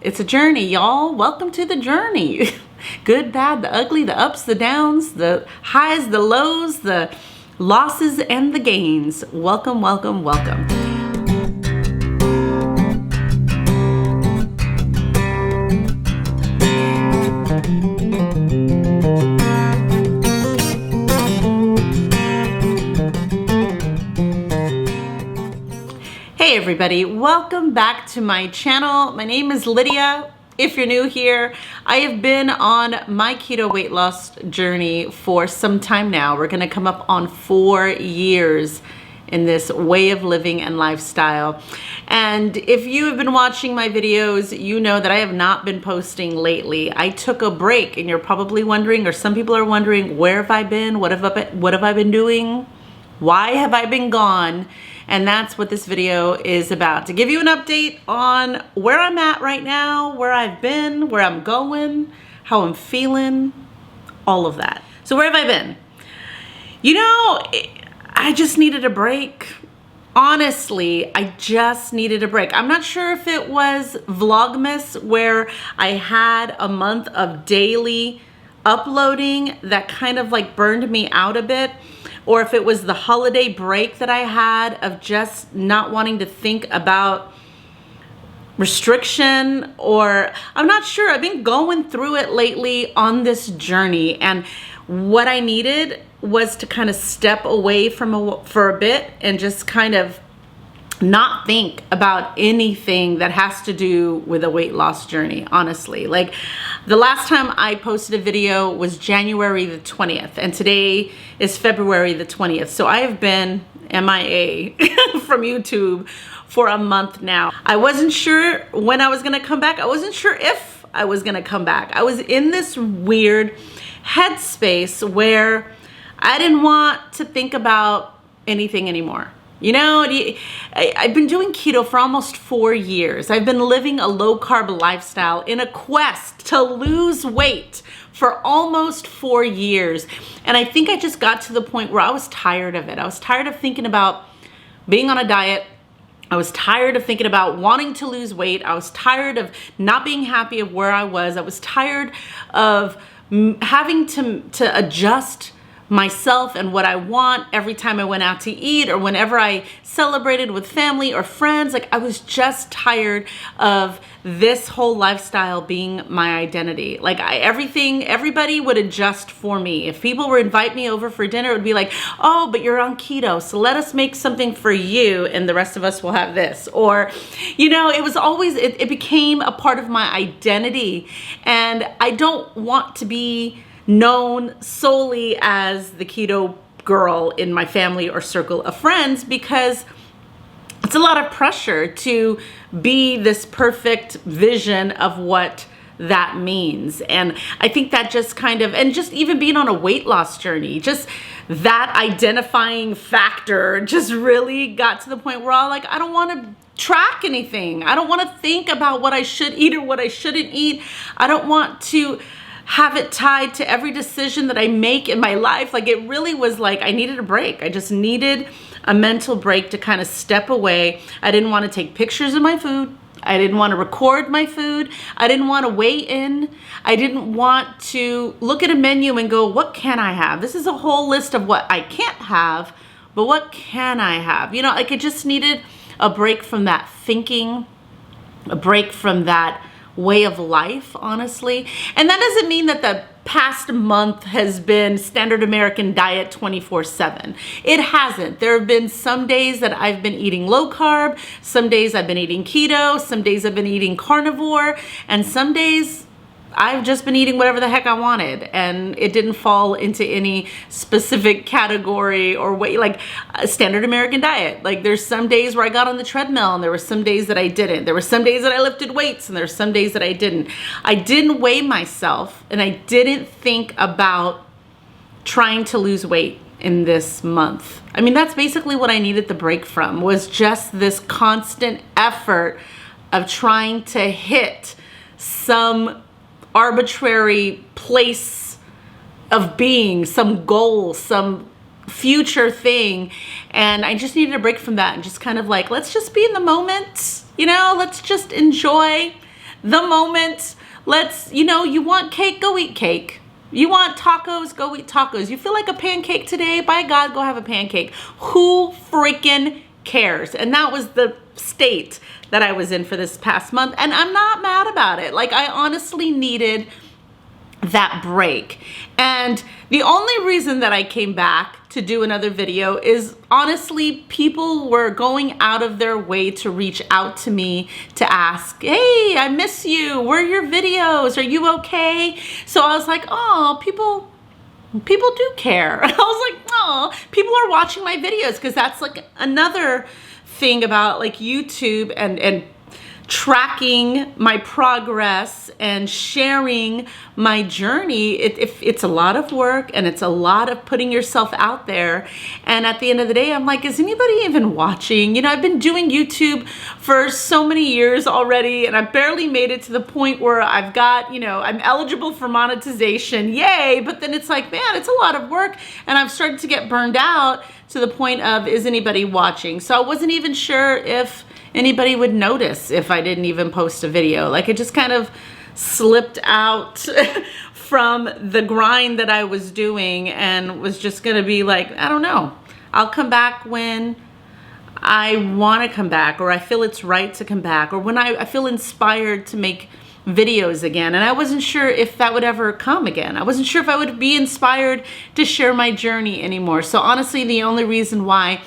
It's a journey, y'all. Welcome to the journey. Good, bad, the ugly, the ups, the downs, the highs, the lows, the losses, and the gains. Welcome, welcome, welcome. Hey everybody, welcome back to my channel. My name is Lydia. If you're new here, I have been on my keto weight loss journey for some time now. We're gonna come up on 4 years in this way of living and lifestyle. And if you have been watching my videos, you know that I have not been posting lately. I took a break, and you're probably wondering, or some people are wondering, where have I been? What have I been doing? Why have I been gone? And that's what this video is about, to give you an update on where I'm at right now, where I've been, where I'm going, how I'm feeling, all of that. So where have I been? You know, I just needed a break. Honestly, I just needed a break. I'm not sure if it was Vlogmas, where I had a month of daily uploading that kind of like burned me out a bit, or if it was the holiday break that I had of just not wanting to think about restriction, or I'm not sure. I've been going through it lately on this journey, and what I needed was to kind of step away for a bit and just kind of not think about anything that has to do with a weight loss journey, honestly. Like, the last time I posted a video was January the 20th, and today is February the 20th. So I have been MIA from YouTube for a month now. I wasn't sure when I was gonna come back. I wasn't sure if I was gonna come back. I was in this weird headspace where I didn't want to think about anything anymore. You know, I've been doing keto for almost 4 years. I've been living a low-carb lifestyle in a quest to lose weight for almost 4 years. And I think I just got to the point where I was tired of it. I was tired of thinking about being on a diet. I was tired of thinking about wanting to lose weight. I was tired of not being happy of where I was. I was tired of having to adjust myself and what I want every time I went out to eat, or whenever I celebrated with family or friends. Like, I was just tired of this whole lifestyle being my identity. Like, everybody would adjust for me. If people would invite me over for dinner, it would be like, oh, but you're on keto, so let us make something for you and the rest of us will have this. Or, you know, it was always, it became a part of my identity. And I don't want to be known solely as the keto girl in my family or circle of friends, because it's a lot of pressure to be this perfect vision of what that means. And I think that just kind of, and just even being on a weight loss journey, just that identifying factor just really got to the point where I don't want to track anything. I don't want to think about what I should eat or what I shouldn't eat. I don't want to have it tied to every decision that I make in my life. Like, it really was like I needed a break. I just needed a mental break to kind of step away. I didn't want to take pictures of my food. I didn't want to record my food. I didn't want to weigh in. I didn't want to look at a menu and go, what can I have? This is a whole list of what I can't have, but what can I have? You know, like, I just needed a break from that thinking, a break from that way of life, honestly. And that doesn't mean that the past month has been standard American diet 24/7. It hasn't. There have been some days that I've been eating low carb, some days I've been eating keto, some days I've been eating carnivore, and some days I've just been eating whatever the heck I wanted, and it didn't fall into any specific category or way, like a standard American diet. Like, there's some days where I got on the treadmill, and there were some days that I didn't. There were some days that I lifted weights, and there's some days that I didn't. I didn't weigh myself, and I didn't think about trying to lose weight in this month. I mean, that's basically what I needed the break from, was just this constant effort of trying to hit some arbitrary place of being, some goal, some future thing. And I just needed a break from that and just kind of like, let's just be in the moment, you know, let's just enjoy the moment. Let's, you know, you want cake, go eat cake. You want tacos, go eat tacos. You feel like a pancake today? By God, go have a pancake. Who freaking cares? And that was the state that I was in for this past month. And I'm not mad about it. Like, I honestly needed that break. And the only reason that I came back to do another video is honestly, people were going out of their way to reach out to me to ask, hey, I miss you. Where are your videos? Are you okay? So I was like, oh, people do care. I was like, oh, people are watching my videos, because that's like another thing about like YouTube and tracking my progress and sharing my journey. It's a lot of work, and it's a lot of putting yourself out there. And at the end of the day, I'm like, is anybody even watching? You know, I've been doing YouTube for so many years already, and I barely made it to the point where I've got, you know, I'm eligible for monetization. Yay. But then it's like, man, it's a lot of work, and I've started to get burned out to the point of, is anybody watching? So I wasn't even sure if anybody would notice if I didn't even post a video. Like, it just kind of slipped out from the grind that I was doing, and was just gonna be like, I don't know, I'll come back when I want to come back, or I feel it's right to come back, or when I feel inspired to make videos again. And I wasn't sure if that would ever come again. I wasn't sure if I would be inspired to share my journey anymore. So honestly, the only reason why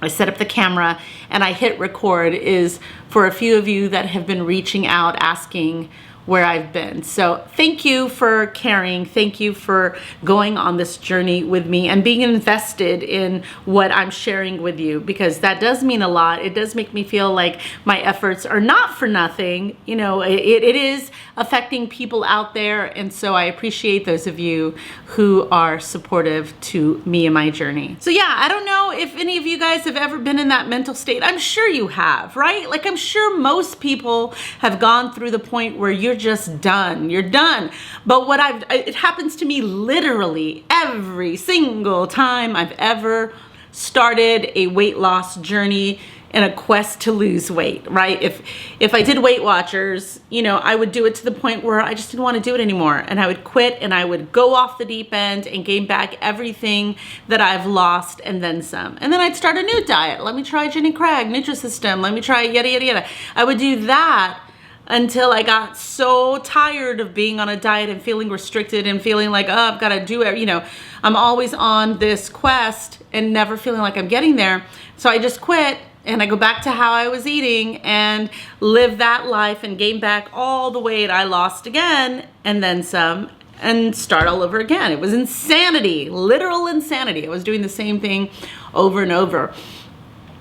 I set up the camera and I hit record is for a few of you that have been reaching out asking where I've been. So thank you for caring. Thank you for going on this journey with me and being invested in what I'm sharing with you, because that does mean a lot. It does make me feel like my efforts are not for nothing. You know, it is affecting people out there. And so I appreciate those of you who are supportive to me and my journey. So yeah, I don't know if any of you guys have ever been in that mental state. I'm sure you have, right? Like, I'm sure most people have gone through the point where you're just done. You're done. But it happens to me literally every single time I've ever started a weight loss journey in a quest to lose weight, right? If I did Weight Watchers, you know, I would do it to the point where I just didn't want to do it anymore, and I would quit, and I would go off the deep end and gain back everything that I've lost and then some. And then I'd start a new diet. Let me try Jenny Craig, Nutrisystem. Let me try yada, yada, yada. I would do that until I got so tired of being on a diet and feeling restricted and feeling like, oh, I've got to do it. You know, I'm always on this quest and never feeling like I'm getting there. So I just quit, and I go back to how I was eating and live that life and gain back all the weight I lost again, and then some, and start all over again. It was insanity, literal insanity. I was doing the same thing over and over.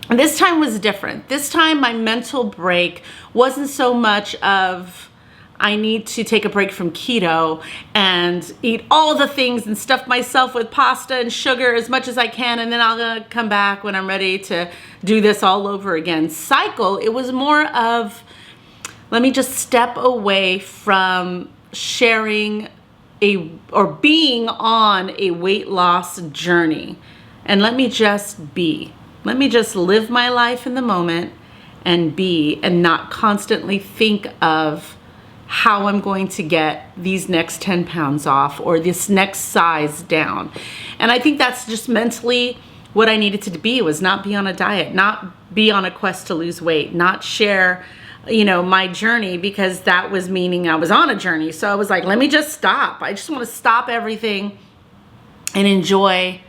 And this time was different. This time my mental break wasn't so much of, I need to take a break from keto and eat all the things and stuff myself with pasta and sugar as much as I can, and then I'll come back when I'm ready to do this all over again cycle. It was more of, let me just step away from sharing or being on a weight loss journey, and let me just be. Let me just live my life in the moment and be, and not constantly think of how I'm going to get these next 10 pounds off or this next size down. And I think that's just mentally what I needed to be, was not be on a diet, not be on a quest to lose weight, not share, you know, my journey, because that was meaning I was on a journey. So I was like, let me just stop. I just want to stop everything and enjoy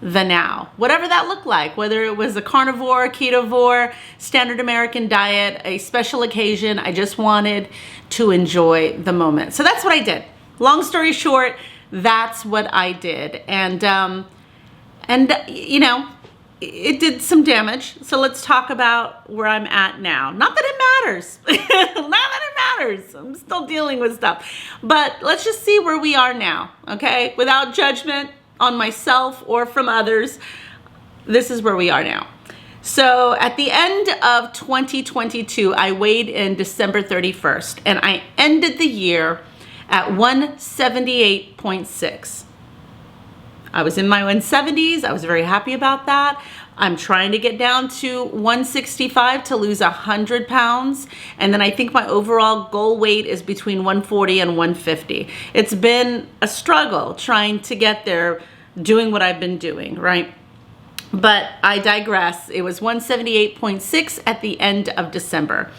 the now, whatever that looked like, whether it was a carnivore, ketovore, standard American diet, a special occasion. I just wanted to enjoy the moment. So that's what I did. Long story short, that's what I did. And you know, it did some damage. So let's talk about where I'm at now. Not that it matters. Not that it matters. I'm still dealing with stuff. But let's just see where we are now, okay? Without judgment on myself or from others, this is where we are now. So at the end of 2022, I weighed in December 31st, and I ended the year at 178.6. I was in my 170s. I was very happy about that. I'm trying to get down to 165 to lose 100 pounds. And then I think my overall goal weight is between 140 and 150. It's been a struggle trying to get there, doing what I've been doing, right? But I digress. It was 178.6 at the end of December.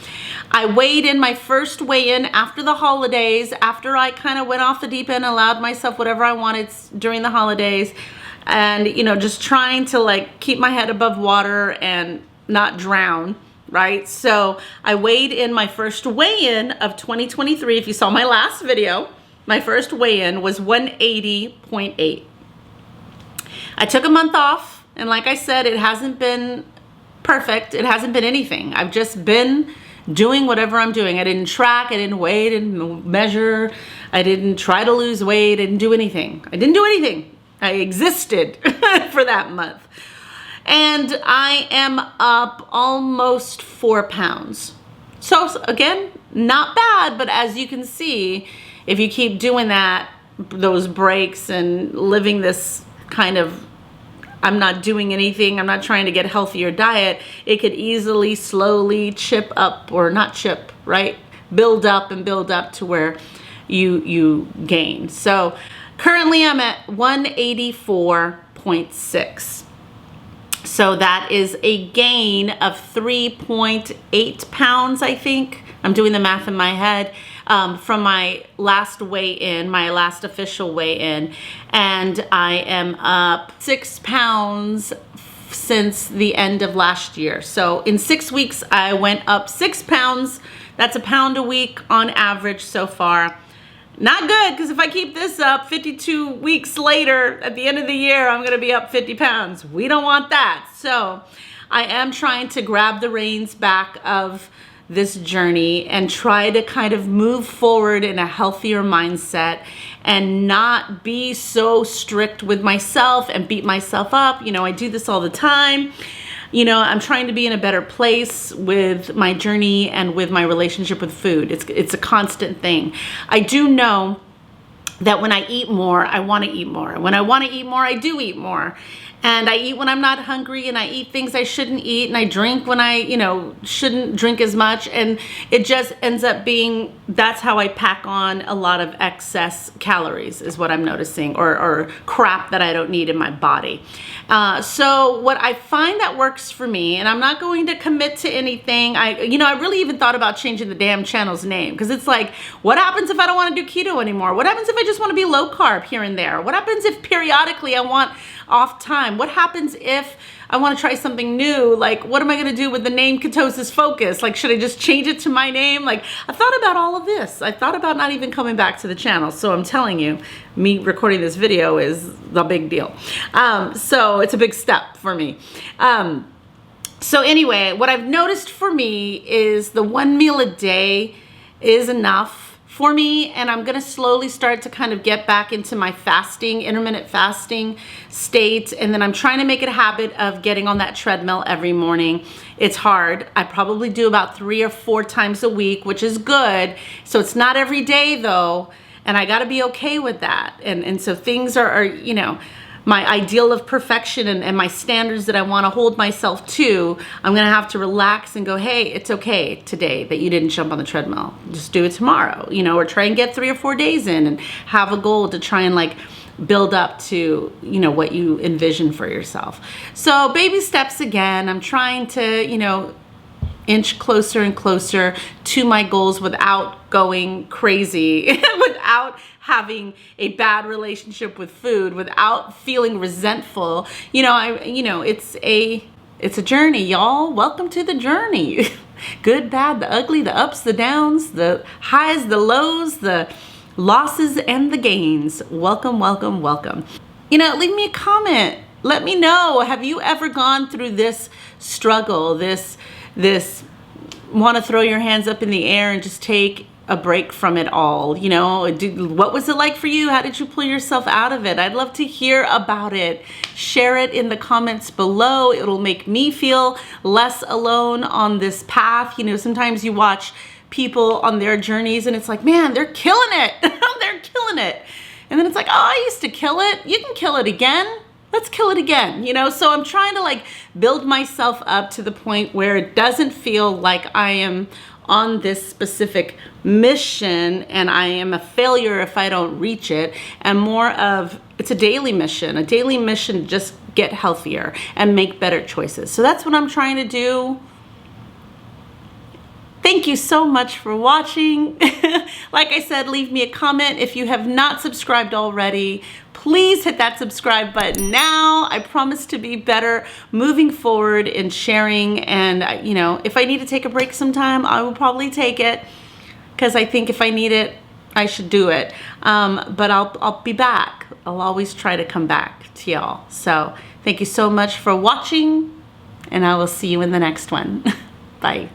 I weighed in my first weigh-in after the holidays, after I kind of went off the deep end, allowed myself whatever I wanted during the holidays. And, you know, just trying to like keep my head above water and not drown, right? So I weighed in my first weigh-in of 2023. If you saw my last video, my first weigh-in was 180.8. I took a month off, and like I said, it hasn't been perfect. It hasn't been anything. I've just been doing whatever I'm doing. I didn't track, I didn't weigh, I didn't measure, I didn't try to lose weight, I didn't do anything. I didn't do anything. I existed for that month. And I am up almost 4 pounds. So again, not bad, but as you can see, if you keep doing that, those breaks and living this kind of, I'm not doing anything, I'm not trying to get a healthier diet, it could easily slowly chip up, or not chip, right? Build up and build up to where you gain. So currently I'm at 184.6. So that is a gain of 3.8 pounds, I think. I'm doing the math in my head, from my last weigh-in, my last official weigh-in. And I am up 6 pounds since the end of last year. So in 6 weeks, I went up 6 pounds. That's a pound a week on average so far. Not good, because if I keep this up 52 weeks later, at the end of the year, I'm going to be up 50 pounds. We don't want that. So I am trying to grab the reins back of this journey and try to kind of move forward in a healthier mindset and not be so strict with myself and beat myself up. You know, I do this all the time. You know, I'm trying to be in a better place with my journey and with my relationship with food. It's a constant thing. I do know that when I eat more, I want to eat more. When I want to eat more, I do eat more. And I eat when I'm not hungry, and I eat things I shouldn't eat, and I drink when I, you know, shouldn't drink as much. And it just ends up being, that's how I pack on a lot of excess calories, is what I'm noticing, or crap that I don't need in my body. So what I find that works for me, and I'm not going to commit to anything. I really even thought about changing the damn channel's name, because it's like, what happens if I don't want to do keto anymore? What happens if I just want to be low carb here and there? What happens if periodically I want off time? What happens if I want to try something new? Like, what am I going to do with the name Ketosis Focus? Like, should I just change it to my name? Like, I thought about all of this. I thought about not even coming back to the channel. So I'm telling you, me recording this video is the big deal. So it's a big step for me. So anyway, what I've noticed for me is the 1 meal a day is enough for me, and I'm gonna slowly start to kind of get back into my fasting, intermittent fasting state, and then I'm trying to make it a habit of getting on that treadmill every morning. It's hard. I probably do about 3 or 4 times a week, which is good. So it's not every day though, and I gotta be okay with that. And so things are, you know, my ideal of perfection and my standards that I want to hold myself to, I'm going to have to relax and go, hey, it's okay today that you didn't jump on the treadmill. Just do it tomorrow, you know, or try and get 3 or 4 days in and have a goal to try and like build up to, you know, what you envision for yourself. So baby steps again. I'm trying to, you know, inch closer and closer to my goals without going crazy, without having a bad relationship with food, without feeling resentful. You know, it's a journey, y'all. Welcome to the journey. Good, bad, the ugly, the ups, the downs, the highs, the lows, the losses, and the gains. Welcome, welcome, welcome. You know, leave me a comment. Let me know, have you ever gone through this struggle, this want to throw your hands up in the air and just take a break from it all? You know, what was it like for you? How did you pull yourself out of it? I'd love to hear about it. Share it in the comments below. It'll make me feel less alone on this path. You know, sometimes you watch people on their journeys and it's like, man, they're killing it. They're killing it. And then it's like, oh, I used to kill it. You can kill it again. let's kill it again, you know? So I'm trying to like build myself up to the point where it doesn't feel like I am on this specific mission and I am a failure if I don't reach it, and more of it's a daily mission to just get healthier and make better choices. So that's what I'm trying to do. Thank you so much for watching. Like I said, leave me a comment. If you have not subscribed already, please hit that subscribe button now. I promise to be better moving forward in sharing. And you know, if I need to take a break sometime, I will probably take it, because I think if I need it, I should do it. But I'll be back. I'll always try to come back to y'all. So thank you so much for watching, and I will see you in the next one. Bye.